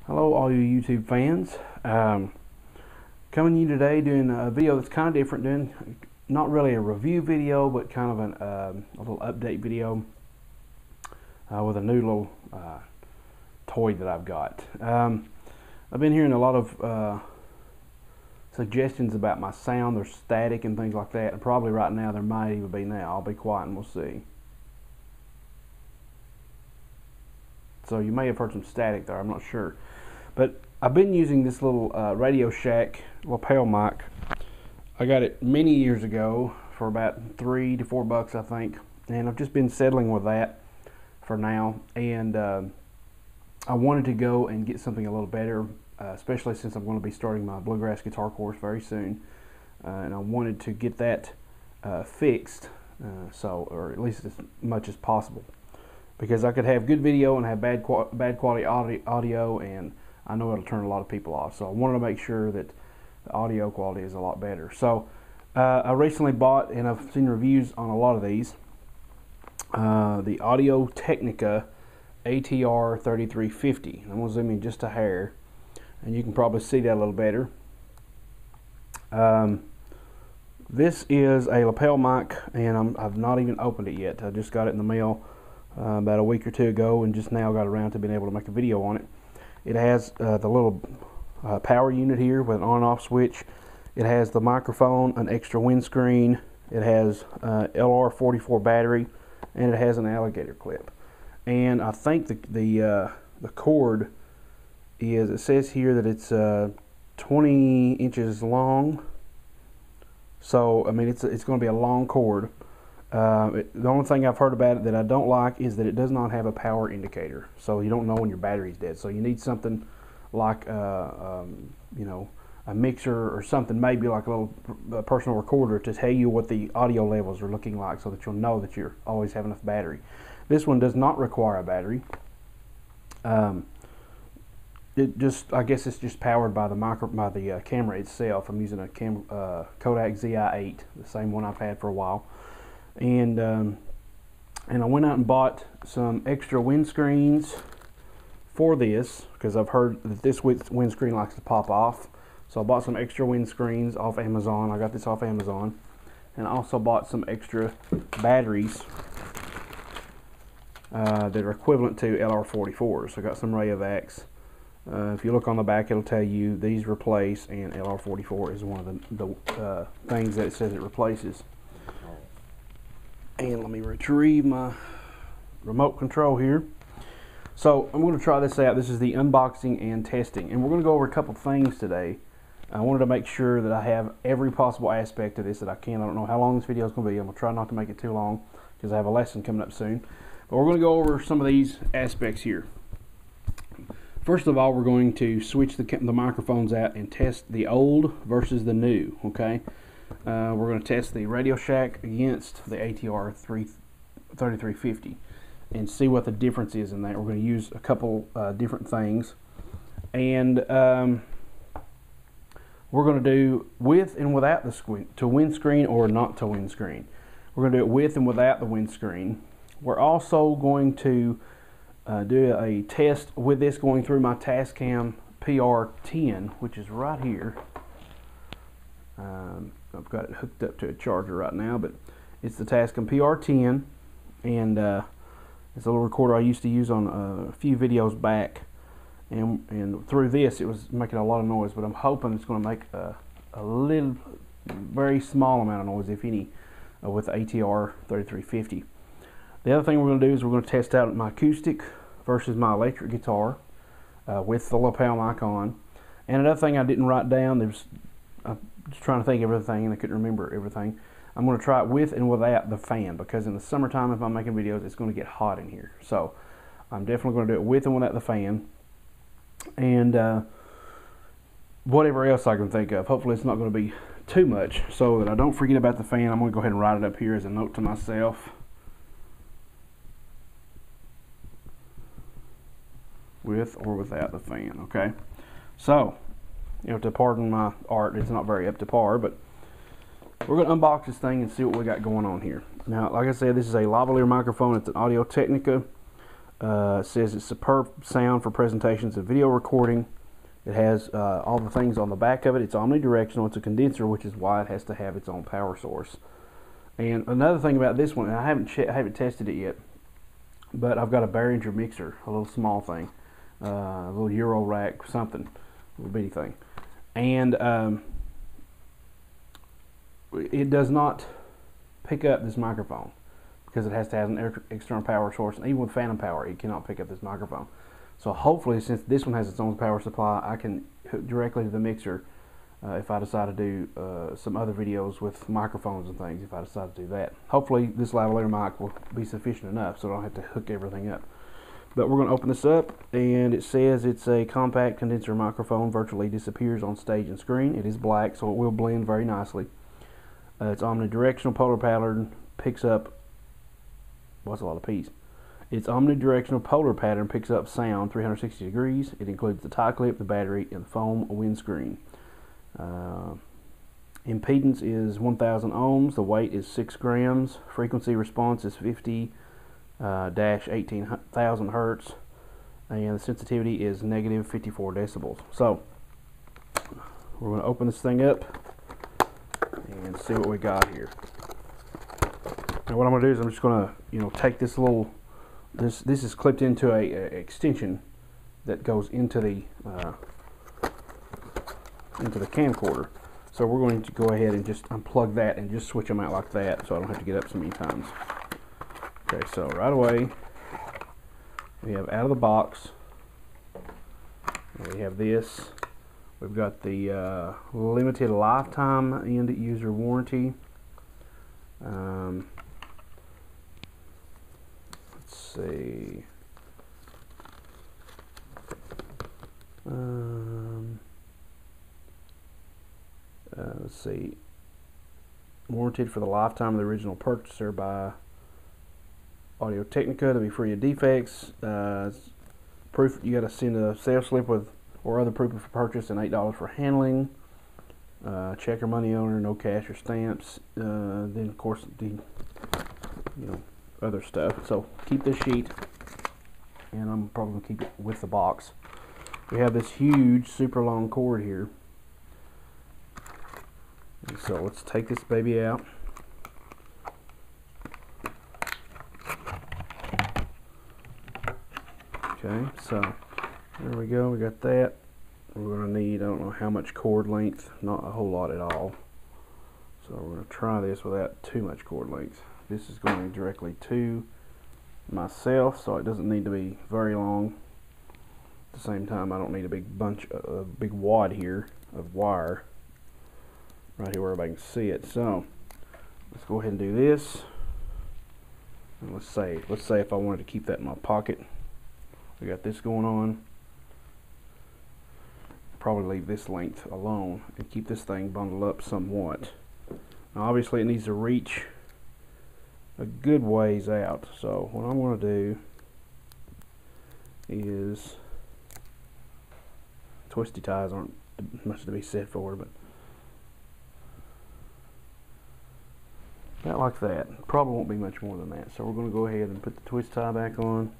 Hello all you YouTube fans. Coming to you today doing a video that's kind of different, doing not really a review video but kind of a little update video with a new little toy that I've got. I've been hearing a lot of suggestions about my sound, there's static and things like that, and probably right now there might even be now. I'll be quiet and we'll see. So you may have heard some static there, I'm not sure. But I've been using this little Radio Shack lapel mic. I got it many years ago for about $3 to $4 I think, and I've just been settling with that for now. And I wanted to go and get something a little better, especially since I'm going to be starting my Bluegrass guitar course very soon, and I wanted to get that fixed, or at least as much as possible, because I could have good video and have bad quality audio, and I know it'll turn a lot of people off. So I wanted to make sure that the audio quality is a lot better. So I recently bought, and I've seen reviews on a lot of these, the Audio-Technica ATR-3350. I'm going to zoom in just a hair, and you can probably see that a little better. This is a lapel mic, and I've not even opened it yet. I just got it in the mail about a week or two ago, and just now got around to being able to make a video on it. It has the little power unit here with an on and off switch. It has the microphone, an extra windscreen. It has LR44 battery, and it has an alligator clip. And I think the cord is, it says here that it's 20 inches long. So I mean it's going to be a long cord. The only thing I've heard about it that I don't like is that it does not have a power indicator, so you don't know when your battery's dead. So you need something like you know, a mixer or something, maybe like a little personal recorder, to tell you what the audio levels are looking like, so that you'll know that you always have enough battery. This one does not require a battery. I guess it's just powered by the camera itself. I'm using a Kodak ZI-8, the same one I've had for a while. And I went out and bought some extra windscreens for this, because I've heard that this windscreen likes to pop off. So I bought some extra windscreens off Amazon. I got this off Amazon. And I also bought some extra batteries that are equivalent to LR44s. So I got some Rayovacs. If you look on the back, it'll tell you these replace, and LR44 is one of the things that it says it replaces. And let me retrieve my remote control here. So I'm going to try this out. This is the unboxing and testing, and we're going to go over a couple things today. I wanted to make sure that I have every possible aspect of this that I can. I don't know how long this video is going to be. I'm going to try not to make it too long, because I have a lesson coming up soon. But we're going to go over some of these aspects here. First of all, we're going to switch the microphones out and test the old versus the new, okay? We're going to test the Radio Shack against the ATR-3350 and see what the difference is in that. We're going to use a couple different things, and we're going to do with and without the windscreen, or not to windscreen. We're going to do it with and without the windscreen. We're also going to do a test with this going through my Tascam PR10, which is right here. I've got it hooked up to a charger right now, but it's the Tascam PR10, and it's a little recorder I used to use on a few videos back, and through this it was making a lot of noise, but I'm hoping it's going to make a little, very small amount of noise, if any, with the ATR-3350. The other thing we're going to do is we're going to test out my acoustic versus my electric guitar with the lapel mic on. And another thing I didn't write down, I'm just trying to think of everything and I couldn't remember everything. I'm going to try it with and without the fan, because in the summertime, if I'm making videos, it's going to get hot in here. So I'm definitely going to do it with and without the fan, and whatever else I can think of. Hopefully it's not going to be too much, so that I don't forget about the fan. I'm going to go ahead and write it up here as a note to myself. With or without the fan, okay? So, you know, to pardon my art, it's not very up to par, but we're going to unbox this thing and see what we got going on here. Now, like I said, this is a lavalier microphone. It's an Audio-Technica It says it's superb sound for presentations and video recording. It has all the things on the back of it. It's omnidirectional. It's a condenser, which is why it has to have its own power source. And another thing about this one, and I haven't tested it yet, but I've got a Behringer mixer, a little small thing, a little Euro rack, something, a little bitty thing, and it does not pick up this microphone because it has to have an external power source, and even with phantom power, it cannot pick up this microphone. So hopefully, since this one has its own power supply, I can hook directly to the mixer if I decide to do some other videos with microphones and things, if I decide to do that. Hopefully this lavalier mic will be sufficient enough so I don't have to hook everything up. But we're going to open this up, and it says it's a compact condenser microphone, virtually disappears on stage and screen. It is black, so it will blend very nicely. It's omnidirectional, polar pattern, picks up, well, that's a lot of P's. Its omnidirectional polar pattern picks up sound 360 degrees. It includes the tie clip, the battery, and the foam windscreen. Impedance is 1,000 ohms. The weight is 6 grams. Frequency response is 50-18,000 hertz. And the sensitivity is negative 54 decibels. So, we're going to open this thing up and see what we got here. Now what I'm going to do is I'm just going to, take this little, this is clipped into a extension that goes into the camcorder. So we're going to go ahead and just unplug that and just switch them out like that, so I don't have to get up so many times. Okay, so right away we have out of the box, we have this. We've got the limited lifetime end user warranty. Let's see. Let's see. Warranted for the lifetime of the original purchaser by Audio-Technica to be free of defects. Proof, you got to send a sales slip with or other proof of purchase and $8 for handling. Check or money owner, no cash or stamps. Then of course the other stuff. So keep this sheet, and I'm probably gonna keep it with the box. We have this huge, super long cord here. And so let's take this baby out. Okay, so there we go. We got that. We're going to need, I don't know how much cord length, not a whole lot at all. So we're going to try this without too much cord length. This is going directly to myself, so it doesn't need to be very long. At the same time, I don't need a big big wad here of wire right here where everybody can see it. So let's go ahead and do this. And let's say if I wanted to keep that in my pocket, we got this going on. Probably leave this length alone and keep this thing bundled up somewhat. Now obviously it needs to reach a good ways out, so what I'm going to do is, twisty ties aren't much to be said for, but about like that. Probably won't be much more than that. So we're going to go ahead and put the twist tie back on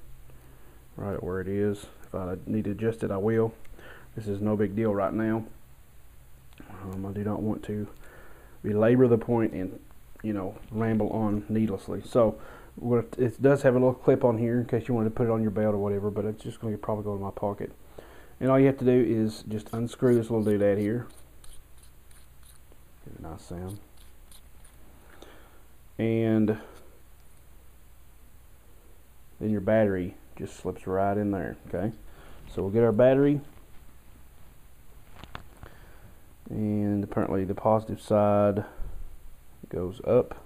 right at where it is. If I need to adjust it, I will. This is no big deal right now. I do not want to belabor the point and ramble on needlessly. So it does have a little clip on here in case you wanted to put it on your belt or whatever, but it's just going to probably go in my pocket. And all you have to do is just unscrew this little doodad here. Get a nice sound. And then your battery just slips right in there. Okay, so we'll get our battery, and apparently the positive side goes up,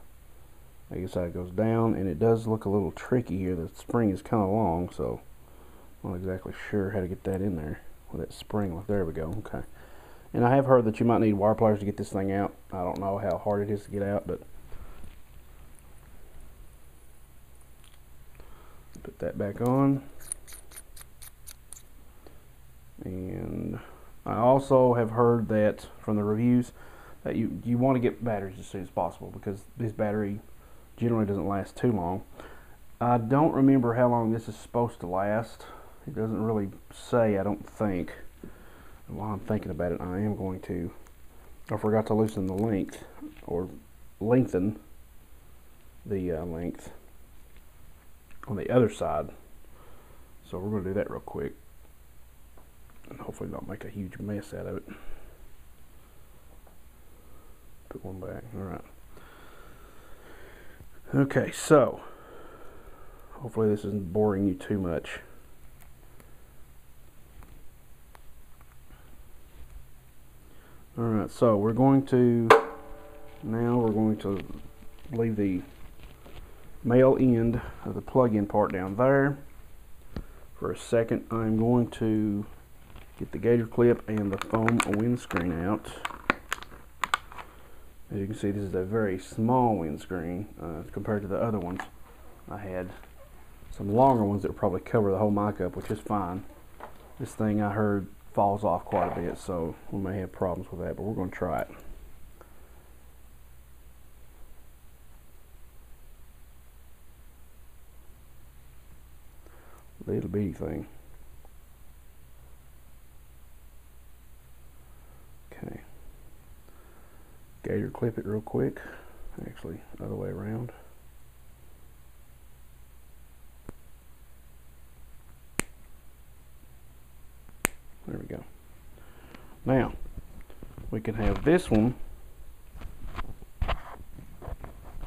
the negative side goes down, and it does look a little tricky here. The spring is kind of long, so I'm not exactly sure how to get that in there with that spring. There we go. Okay, and I have heard that you might need wire pliers to get this thing out. I don't know how hard it is to get out, but put that back on. And I also have heard that from the reviews that you want to get batteries as soon as possible, because this battery generally doesn't last too long. I don't remember how long this is supposed to last. It doesn't really say, I don't think. And while I'm thinking about it, I am going to, I forgot to loosen the length, or lengthen the length on the other side. So we're going to do that real quick, and hopefully not make a huge mess out of it. Put one back. Alright. Okay, so hopefully this isn't boring you too much. Alright, so we're going to leave the male end of the plug-in part down there. For a second, I'm going to get the gator clip and the foam windscreen out. As you can see, this is a very small windscreen compared to the other ones. I had some longer ones that would probably cover the whole mic up, which is fine. This thing, I heard, falls off quite a bit, so we may have problems with that, but we're going to try it. Little bitty thing. Okay. Gator clip it real quick. Actually, other way around. There we go. Now, we can have this one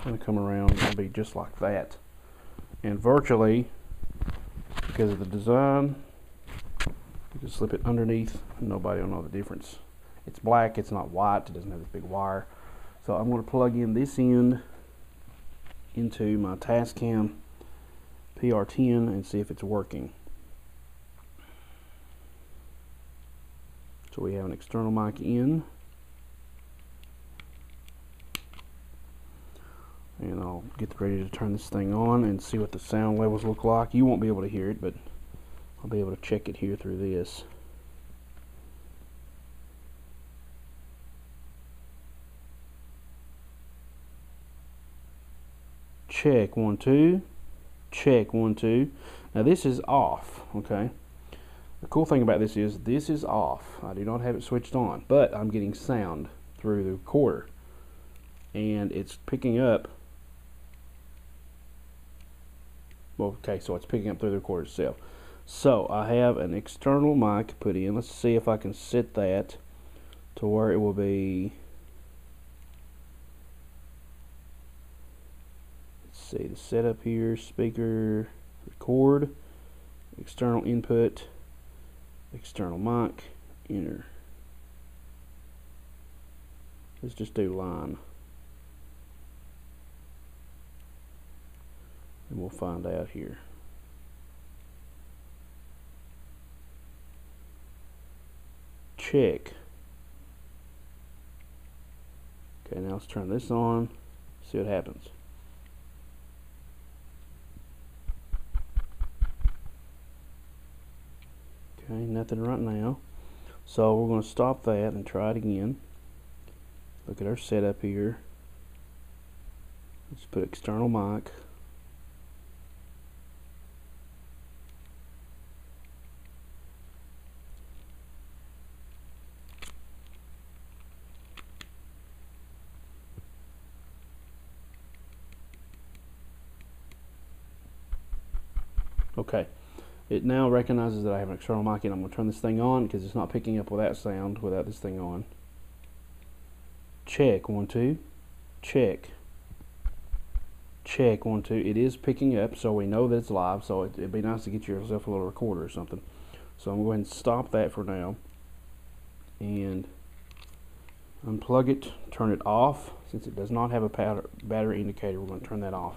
going to come around and be just like that. And virtually, because of the design, you can slip it underneath and nobody will know the difference. It's black, it's not white, it doesn't have this big wire. So I'm going to plug in this end into my Tascam PR10 and see if it's working. So we have an external mic in, and I'll get ready to turn this thing on and see what the sound levels look like. You won't be able to hear it, but I'll be able to check it here through this. Check 1 2, check 1 2. Now this is off, okay? The cool thing about this is off. I do not have it switched on, but I'm getting sound through the recorder, and it's picking up. Well, okay, so it's picking up through the recorder itself. So I have an external mic put in. Let's see if I can set that to where it will be. Let's see the setup here: speaker, record, external input, external mic, enter. Let's just do line, and we'll find out here. Check. Okay, now let's turn this on, see what happens. Okay, nothing right now. So we're going to stop that and try it again. Look at our setup here. Let's put external mic. Okay, it now recognizes that I have an external mic, and I'm going to turn this thing on because it's not picking up without sound without this thing on. Check 1 2, check. Check 1 2. It is picking up, so we know that it's live. So it'd be nice to get yourself a little recorder or something. So I'm going to stop that for now and unplug it, turn it off. Since it does not have a battery indicator, we're going to turn that off.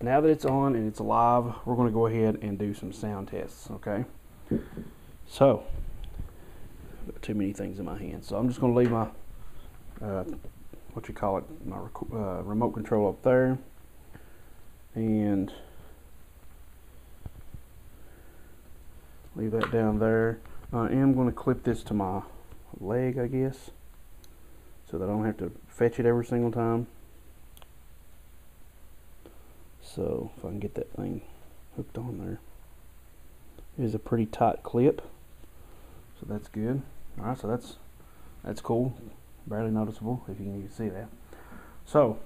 Now that it's on and it's live, we're going to go ahead and do some sound tests. Okay. So I've got too many things in my hand, so I'm just going to leave my my remote control up there, and leave that down there. I am going to clip this to my leg, I guess, so that I don't have to fetch it every single time. So if I can get that thing hooked on there. It is a pretty tight clip, so that's good. Alright, so that's cool. Barely noticeable, if you can even see that. So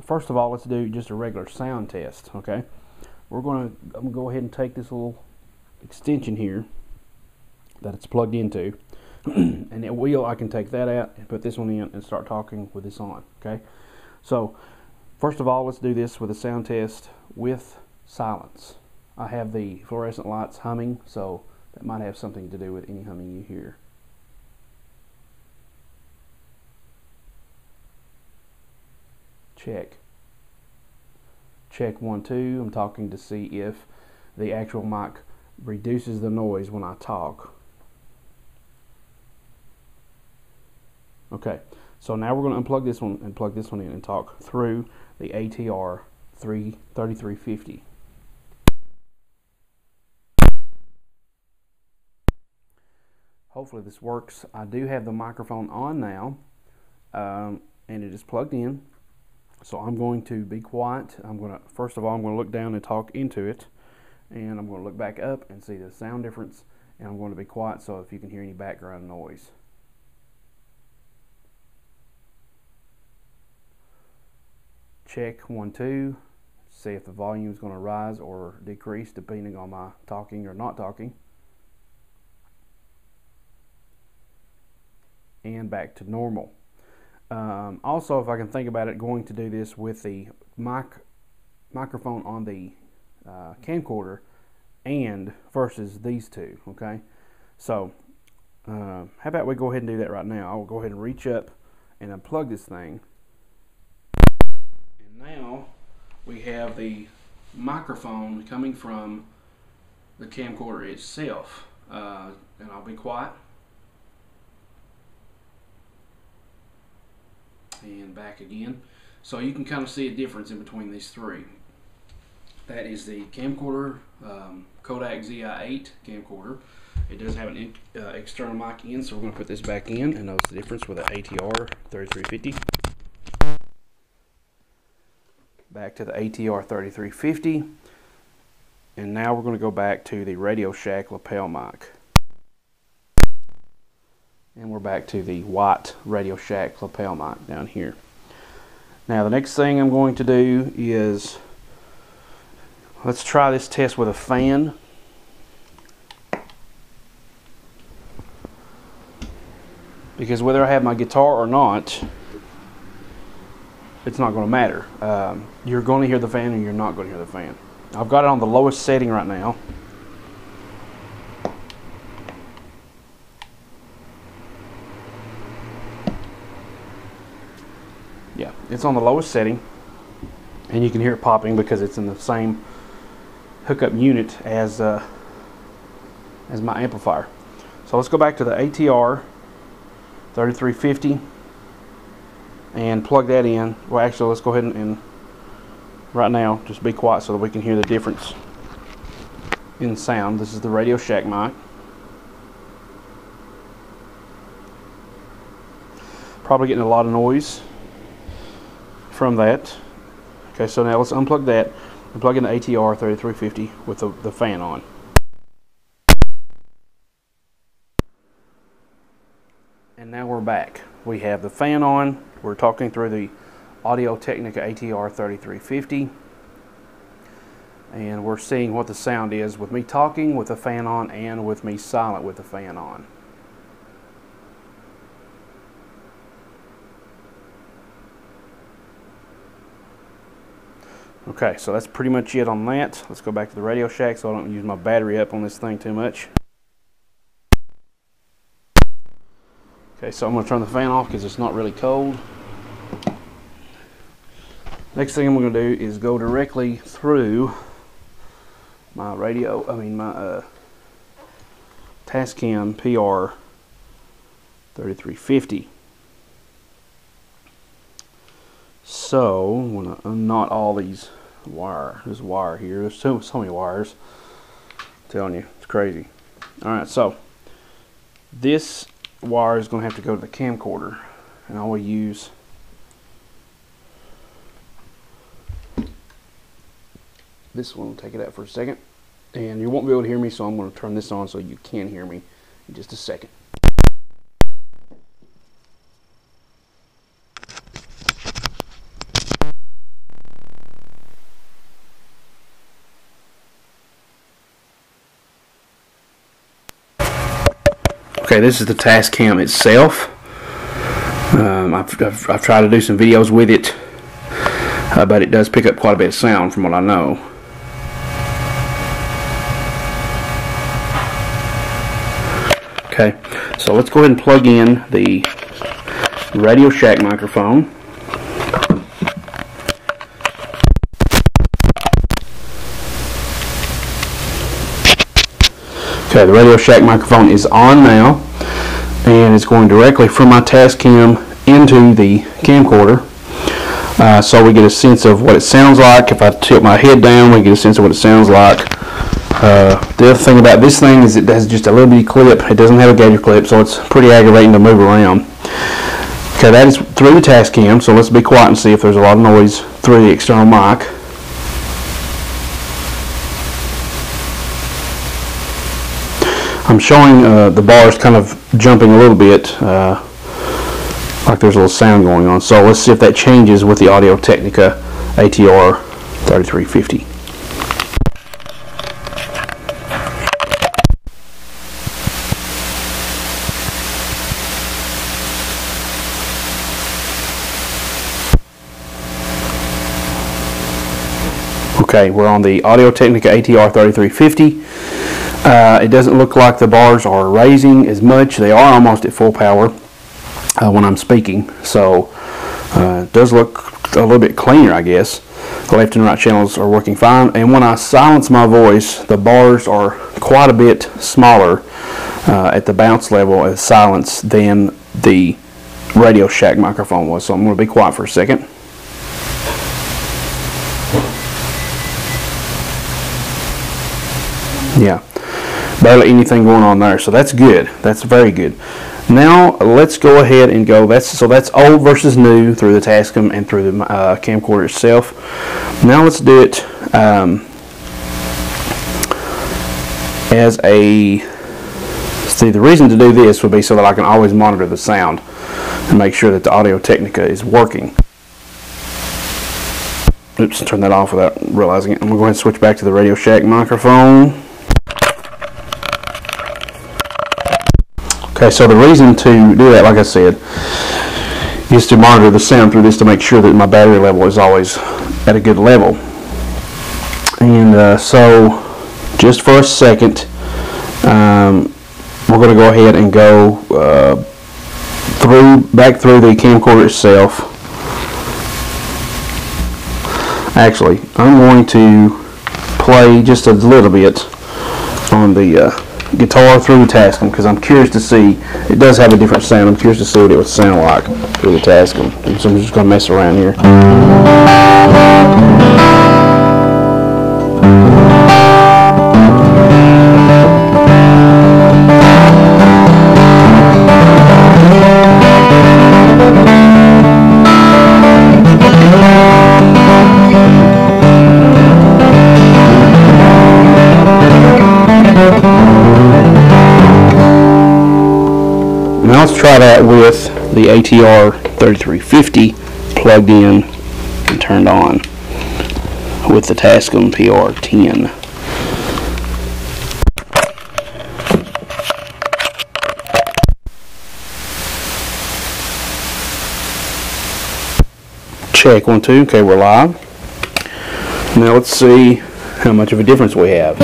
first of all, let's do just a regular sound test. Okay, I'm gonna go ahead and take this little extension here that it's plugged into, and I can take that out and put this one in and start talking with this on. Okay, so first of all, let's do this with a sound test with silence. I have the fluorescent lights humming, so that might have something to do with any humming you hear. Check. Check 1, 2. I'm talking to see if the actual mic reduces the noise when I talk. Okay, so now we're going to unplug this one and plug this one in and talk through the ATR-3350. Hopefully this works. I do have the microphone on now, and it is plugged in. So I'm going to be quiet. First of all, I'm going to look down and talk into it, and I'm going to look back up and see the sound difference, and I'm going to be quiet so if you can hear any background noise. Check 1, 2. See if the volume is going to rise or decrease depending on my talking or not talking. And back to normal. Also, if I can think about it, going to do this with the microphone on the camcorder and versus these two. Okay, so how about we go ahead and do that right now? I'll go ahead and reach up and unplug this thing, and now we have the microphone coming from the camcorder itself, and I'll be quiet. And back again, so you can kind of see a difference in between these three. That is the camcorder, Kodak ZI-8 camcorder. It does have an external mic in, so we're going to put this back in and notice the difference with the ATR-3350. Back to the ATR-3350, and now we're going to go back to the Radio Shack lapel mic. And we're back to the white Radio Shack lapel mic down here. Now the next thing I'm going to do is, let's try this test with a fan. Because whether I have my guitar or not, it's not going to matter. You're going to hear the fan and you're not going to hear the fan. I've got it on the lowest setting right now. Yeah, it's on the lowest setting, and you can hear it popping because it's in the same hookup unit as my amplifier. So let's go back to the ATR-3350 and plug that in. Well, actually, let's go ahead and right now just be quiet so that we can hear the difference in sound. This is the Radio Shack mic. Probably getting a lot of noise from that. Okay, so now let's unplug that and plug in the ATR-3350 with the fan on. And now we're back. We have the fan on. We're talking through the Audio-Technica ATR-3350, and we're seeing what the sound is with me talking with the fan on and with me silent with the fan on. Okay, so that's pretty much it on that. Let's go back to the Radio Shack so I don't use my battery up on this thing too much. Okay, so I'm going to turn the fan off because it's not really cold. Next thing I'm going to do is go directly through my my Tascam PR-3350. So I'm going to unknot all these this wire here. There's so many wires. I'm telling you, it's crazy. Alright, so this wire is going to have to go to the camcorder, and I will use this one will take it out for a second. And you won't be able to hear me, so I'm going to turn this on so you can hear me in just a second. Okay, this is the Tascam itself. I've tried to do some videos with it, but it does pick up quite a bit of sound from what I know. Okay, so let's go ahead and plug in the Radio Shack microphone. Okay, the Radio Shack microphone is on now, and it's going directly from my Tascam into the camcorder. So we get a sense of what it sounds like. If I tilt my head down, we get a sense of what it sounds like. The other thing about this thing is it has just a little bitty clip. It doesn't have a gator clip, so it's pretty aggravating to move around. Okay, that is through the Tascam, so let's be quiet and see if there's a lot of noise through the external mic. I'm showing the bars kind of jumping a little bit, like there's a little sound going on. So let's see if that changes with the Audio-Technica ATR-3350. Okay, we're on the Audio-Technica ATR-3350. It doesn't look like the bars are raising as much. They are almost at full power when I'm speaking, so it does look a little bit cleaner, I guess. The left and right channels are working fine, and when I silence my voice, the bars are quite a bit smaller at the bounce level as silence than the Radio Shack microphone was. So I'm going to be quiet for a second. Yeah, barely anything going on there, so that's good. That's very good. Now let's go ahead and go. That's old versus new through the Tascam and through the camcorder itself. Now let's do it as a. See, the reason to do this would be so that I can always monitor the sound and make sure that the Audio-Technica is working. Oops, turn that off without realizing it. I'm going to go ahead and switch back to the Radio Shack microphone. Okay, so the reason to do that, like I said, is to monitor the sound through this to make sure that my battery level is always at a good level. And so, just for a second, we're going to go ahead and go back through the camcorder itself. Actually, I'm going to play just a little bit on the guitar through the Tascam because I'm curious to see. It does have a different sound. I'm curious to see what it would sound like through the Tascam. So I'm just going to mess around here. Now let's try that with the ATR-3350 plugged in and turned on with the Tascam PR10. Check, 1, 2, okay, we're live. Now let's see how much of a difference we have.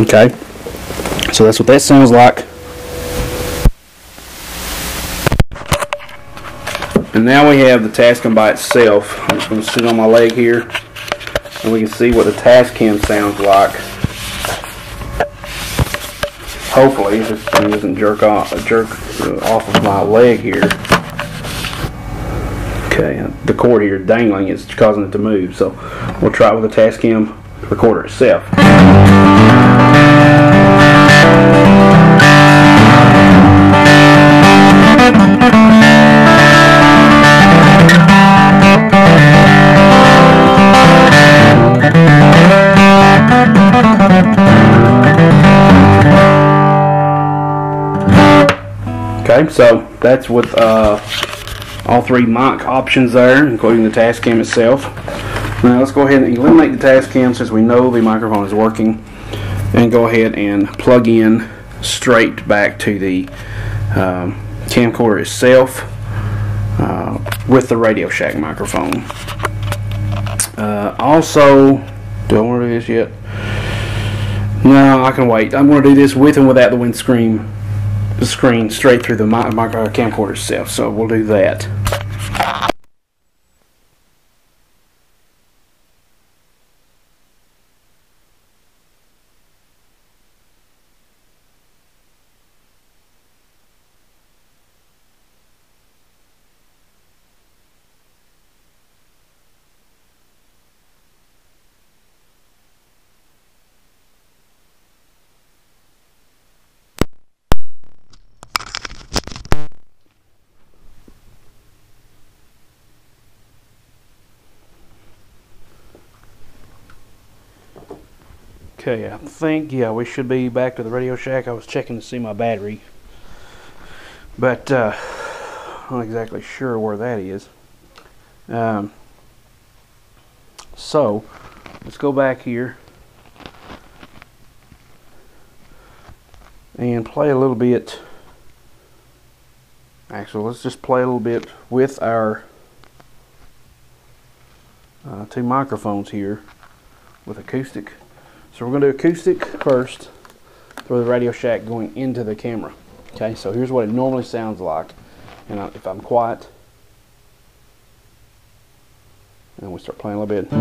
Okay, so that's what that sounds like. And now we have the Tascam by itself. I'm just going to sit on my leg here and we can see what the Tascam sounds like. Hopefully this thing doesn't jerk off of my leg here. Okay, the cord here is dangling, it's causing it to move, so we'll try it with the Tascam recorder itself. Okay, so that's with all three mic options there, including the Tascam itself. Now let's go ahead and eliminate the Tascam since we know the microphone is working, and go ahead and plug in straight back to the camcorder itself with the Radio Shack microphone. Also, do I want to do this yet? No, I can wait. I'm going to do this with and without the windscreen screen straight through the micro camcorder itself, so we'll do that. Okay, I think, yeah, we should be back to the Radio Shack. I was checking to see my battery, but I'm not exactly sure where that is. So let's go back here and play a little bit. Actually, let's just play a little bit with our two microphones here with Acoustic. So we're going to do Acoustic first through the Radio Shack going into the camera. Okay, so here's what it normally sounds like. And if I'm quiet, and we start playing a little bit.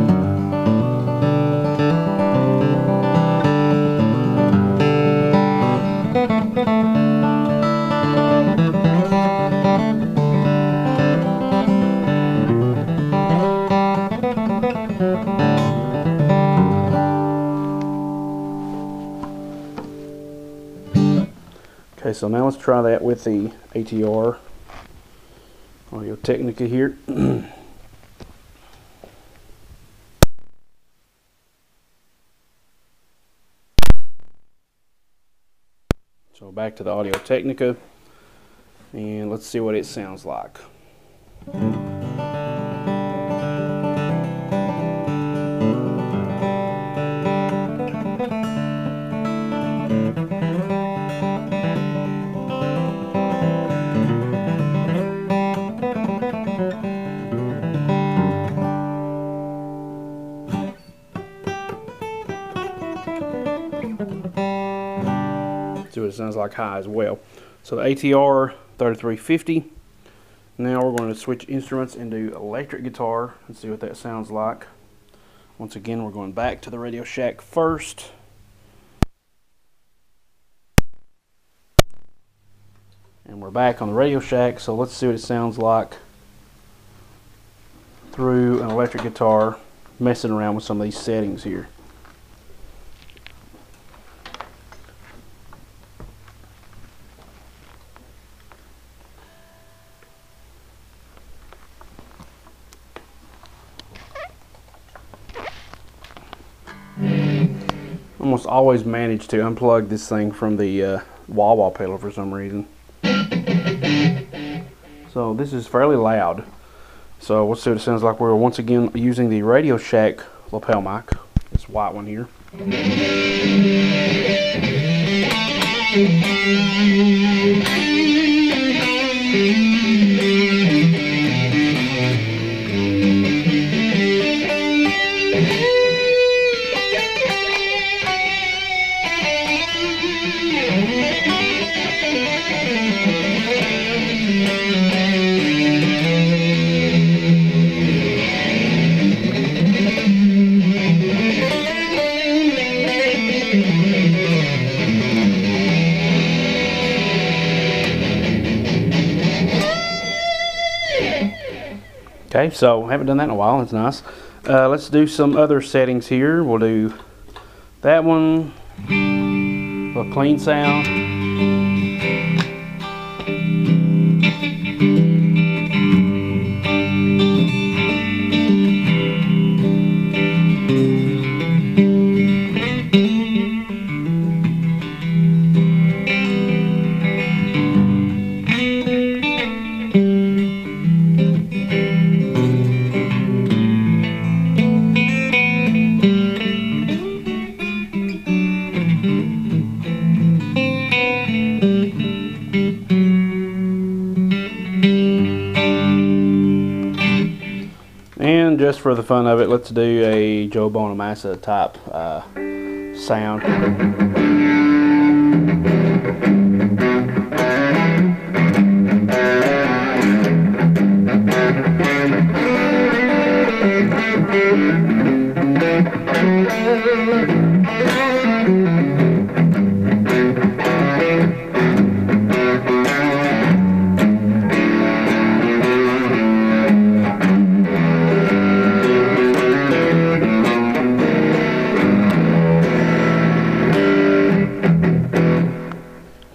Okay, so now let's try that with the ATR Audio-Technica here. So back to the Audio-Technica, and let's see what it sounds like. See what it sounds like high as well. So the ATR-3350. Now we're going to switch instruments and do electric guitar and see what that sounds like. Once again, we're going back to the Radio Shack first. And we're back on the Radio Shack, so let's see what it sounds like through an electric guitar, messing around with some of these settings here. Almost always manage to unplug this thing from the wah-wah pedal for some reason. So this is fairly loud. So let's see what it sounds like. We're once again using the Radio Shack lapel mic, this white one here. Okay, so haven't done that in a while. That's nice. Let's do some other settings here. We'll do that one, a clean sound. And just for the fun of it, let's do a Joe Bonamassa type sound.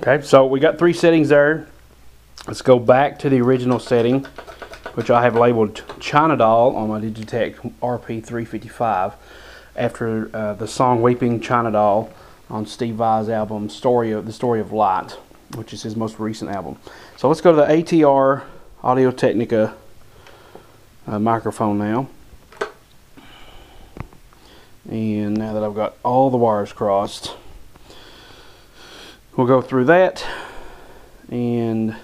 Okay, so we got 3 settings there. Let's go back to the original setting, which I have labeled China Doll on my Digitech RP-355 after the song Weeping China Doll on Steve Vai's album The Story of Light, which is his most recent album. So let's go to the ATR Audio-Technica microphone now. And now that I've got all the wires crossed, we'll go through that and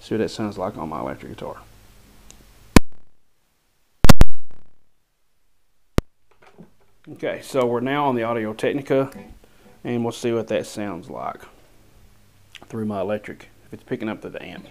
see what that sounds like on my electric guitar. Okay, so we're now on the Audio-Technica, and we'll see what that sounds like through my electric, if it's picking up the amp.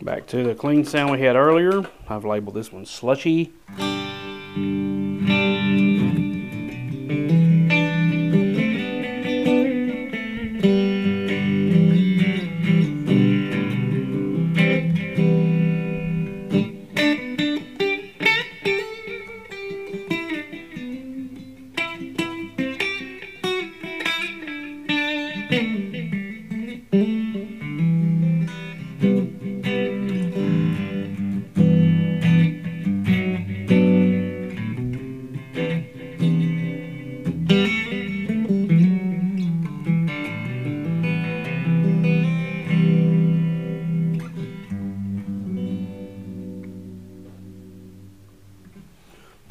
Back to the clean sound we had earlier. I've labeled this one Slushy.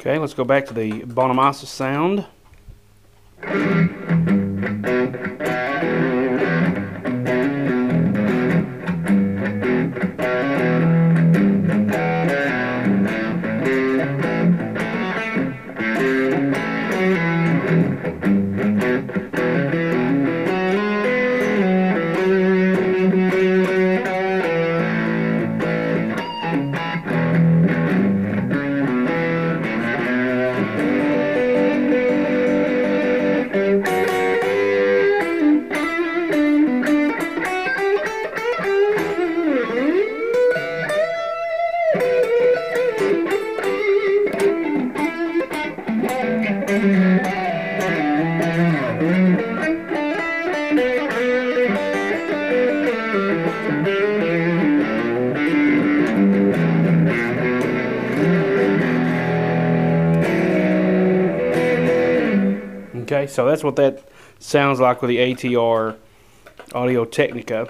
Okay, let's go back to the Bonamassa sound. Okay, Okay, so that's what that sounds like with the ATR Audio-Technica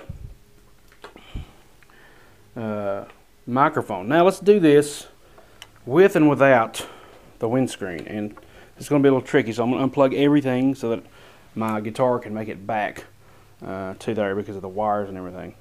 microphone. Now let's do this with and without the windscreen, and it's going to be a little tricky, so I'm going to unplug everything so that my guitar can make it back to there because of the wires and everything.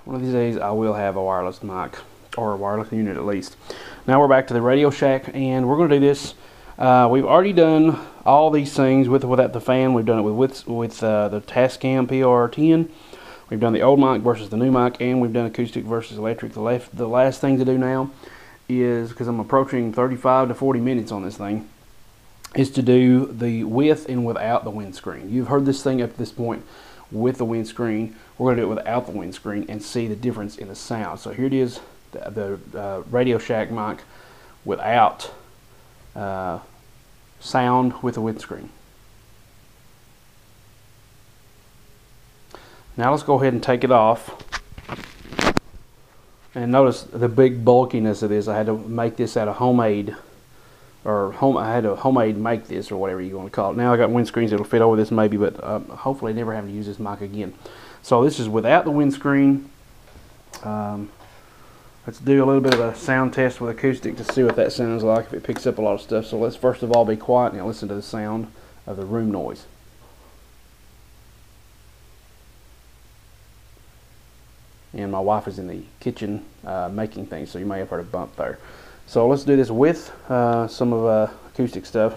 One of these days I will have a wireless mic, or a wireless unit at least. Now we're back to the Radio Shack, and we're going to do this. We've already done all these things with or without the fan. We've done it with the Tascam PR10. We've done the old mic versus the new mic, and we've done acoustic versus electric. The last thing to do now is, because I'm approaching 35 to 40 minutes on this thing, is to do the with and without the windscreen. You've heard this thing up to this point with the windscreen. We're going to do it without the windscreen and see the difference in the sound. So here it is, the Radio Shack mic without sound with the windscreen. Now let's go ahead and take it off. And notice the big bulkiness of this. I had to make this out of homemade, I had to homemade make this, or whatever you want to call it. Now I got windscreens that'll fit over this maybe, but hopefully never having to use this mic again. So this is without the windscreen. Let's do a little bit of a sound test with acoustic to see what that sounds like, if it picks up a lot of stuff. So let's first of all be quiet and listen to the sound of the room noise. And my wife is in the kitchen making things, so you may have heard a bump there. So let's do this with some of acoustic stuff.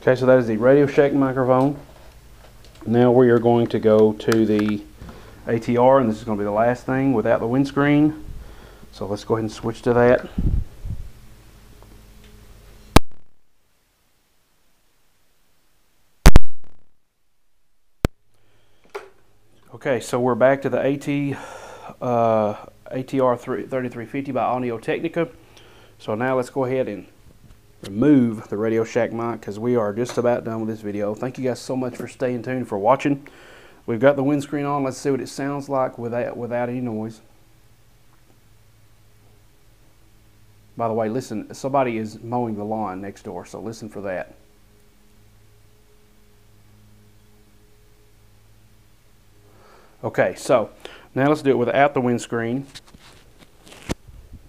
Okay, so that is the Radio Shack microphone. Now we are going to go to the ATR, and this is going to be the last thing without the windscreen. So let's go ahead and switch to that. Okay, so we're back to the ATR-3350 by Audio-Technica. So now let's go ahead and remove the Radio Shack mic, because we are just about done with this video. Thank you guys so much for staying tuned, for watching. We've got the windscreen on. Let's see what it sounds like without any noise. By the way, listen, somebody is mowing the lawn next door, so listen for that. Okay, so now let's do it without the windscreen.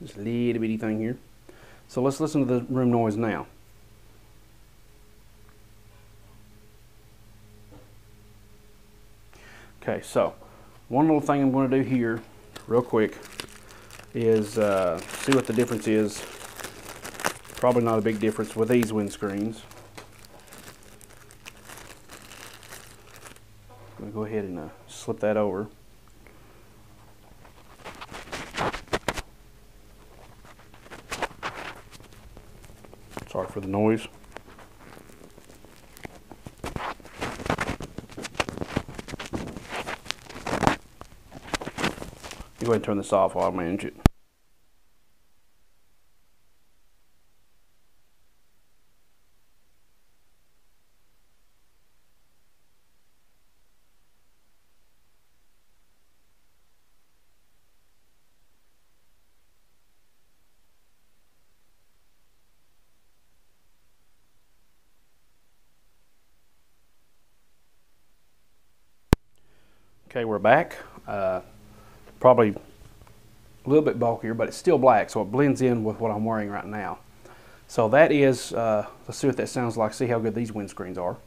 Just a little bitty thing here. So let's listen to the room noise now. Okay, so one little thing I'm going to do here real quick is see what the difference is. Probably not a big difference with these windscreens. I'm going to go ahead and slip that over. Sorry for the noise. Go ahead and turn this off while I manage it. Okay, we're back. Probably a little bit bulkier, but it's still black, so it blends in with what I'm wearing right now. So that is, let's see what that sounds like, see how good these windscreens are.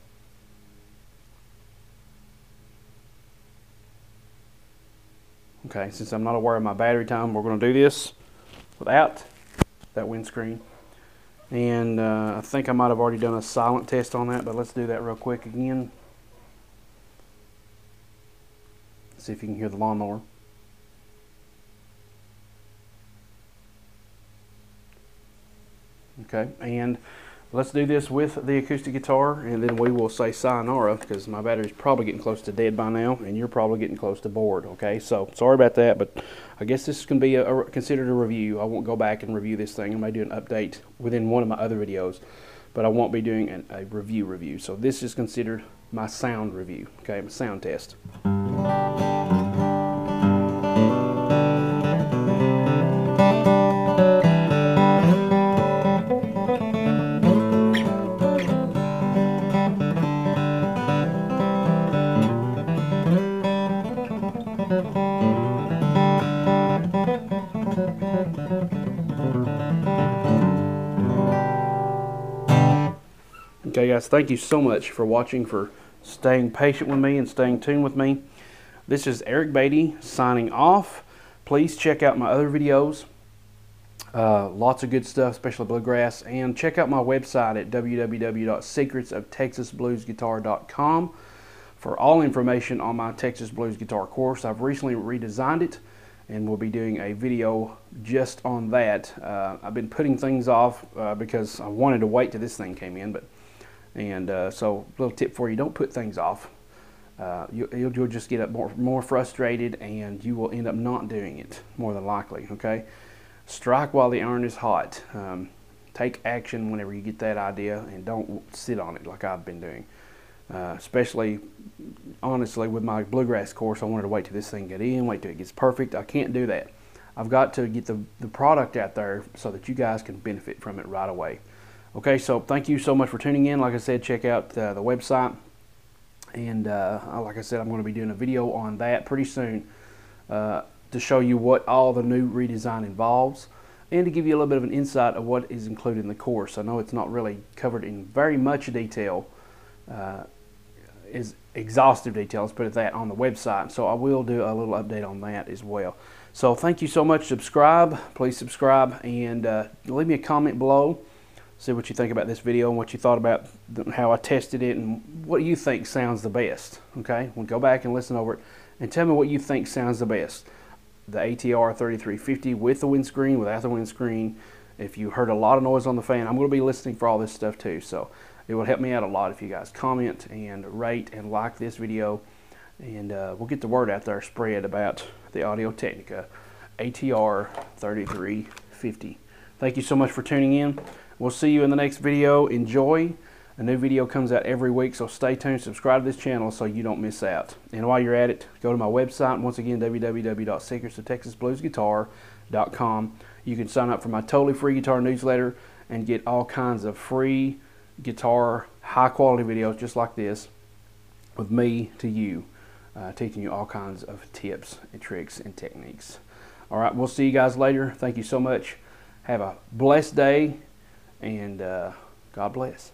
Okay, since I'm not aware of my battery time, we're going to do this without that windscreen. And I think I might have already done a silent test on that, but let's do that real quick again. See if you can hear the lawnmower. Okay, and let's do this with the acoustic guitar, and then we will say sayonara, because my battery's probably getting close to dead by now, and you're probably getting close to bored. Okay, so sorry about that, but I guess this can be considered a review. I won't go back and review this thing. I may do an update within one of my other videos, but I won't be doing a review. So this is considered my sound review. Okay, my sound test. Okay guys, thank you so much for watching, for staying patient with me and staying tuned with me. This is Eric Beatty signing off. Please check out my other videos. Lots of good stuff, especially Bluegrass. And check out my website at www.secretsofTexasBluesGuitar.com for all information on my Texas Blues Guitar course. I've recently redesigned it, and we'll be doing a video just on that. I've been putting things off because I wanted to wait till this thing came in, so a little tip for you: don't put things off. You'll just get more frustrated, and you will end up not doing it more than likely. Okay, strike while the iron is hot. Take action whenever you get that idea, and don't sit on it like I've been doing. Especially, honestly, with my Bluegrass course, I wanted to wait till this thing get in, wait till it gets perfect. I can't do that. I've got to get the product out there so that you guys can benefit from it right away. Okay, so thank you so much for tuning in. Like I said, check out the website. And like I said, I'm going to be doing a video on that pretty soon to show you what all the new redesign involves, and to give you a little bit of an insight of what is included in the course. I know it's not really covered in very much detail, is exhaustive detail, let's put it that, on the website. So I will do a little update on that as well. So thank you so much. Subscribe, please subscribe, and leave me a comment below. See what you think about this video and what you thought about how I tested it, and what you think sounds the best. Okay, we'll go back and listen over it and tell me what you think sounds the best. The ATR-3350 with the windscreen, without the windscreen. If you heard a lot of noise on the fan, I'm going to be listening for all this stuff too. So it would help me out a lot if you guys comment and rate and like this video, and we'll get the word out there, spread about the Audio-Technica ATR-3350. Thank you so much for tuning in. We'll see you in the next video. Enjoy. A new video comes out every week, so stay tuned. Subscribe to this channel so you don't miss out. And while you're at it, go to my website. Once again, www.secretsofTexasBluesGuitar.com. You can sign up for my totally free guitar newsletter and get all kinds of free guitar, high-quality videos just like this, with me to you, teaching you all kinds of tips and tricks and techniques. All right, we'll see you guys later. Thank you so much. Have a blessed day, and God bless.